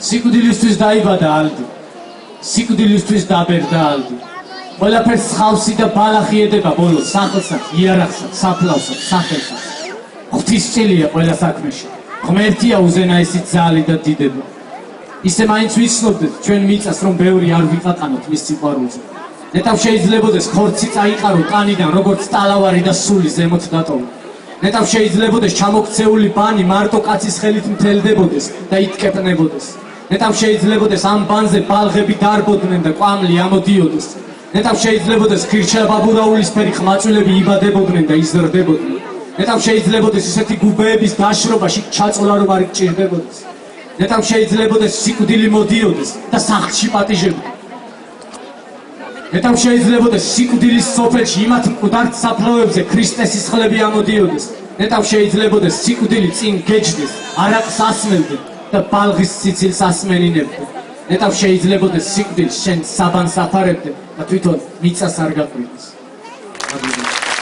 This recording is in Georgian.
სიკვდილისთვის დაიბადა ალდი, სიკვდილისთვის დაბერდა ალდი. ყველაფერს ხავსი და ბალახი ედება ბოლოს სახელსაც, იარაღსაც, საფლავსაც, სახელსაც. ღვთისწილია ყველა საქმეში. ღმერთია უზენაესი ძალი და დიდება. ისე მაინც ვიცნობდეთ ჩვენ მიწას, რომ ბევრი არ ვიყაყანოთ მის სიყვარულზე. ნეტავ შეიძლებოდეს ხორცი წაიყარო ტანიდან, როგორც ტალავარი და სული ზემოთ დატოვო. ნეტავ შეიძლებოდეს ჩამოქცეული ბანი მარტო კაცის ხელით მთელდებოდეს და იტკეპნებოდეს. ნეტავ შეიძლებოდეს ამ ბანზე ბალღები დარბოდნენ და კვამლი ამოდიოდეს. ნეტავ შეიძლებოდეს ხირჩაბაბურაულისფერი ხმაწვილები იბადებოდნენ და იზრდებოდნენ. ნეტავ შეიძლებოდეს ისეთი გუბეების დაშრობაში ჩაწოლა რომ არ გჭირდებოდეს. ნეტავ შეიძლებოდეს სიკვდილი მოდიოდეს და სახლში პატიჟები. ნეტავ შეიძლებოდეს სიკვდილის სოფელში იმათ მკვდარ საფლავებზე ქრისტეს სისხლები ამოდიოდეს. ნეტავ შეიძლებოდეს სიკვდილი წინ გეჯდეს, არაყს ასმევდე და ბალღის სიცილს ასმენინებდე. ნეტავ შეიძლებოდეს სიკვდილს შენ საბანს აფარებდე და თვითონ მიწას არ გაყვიდეს.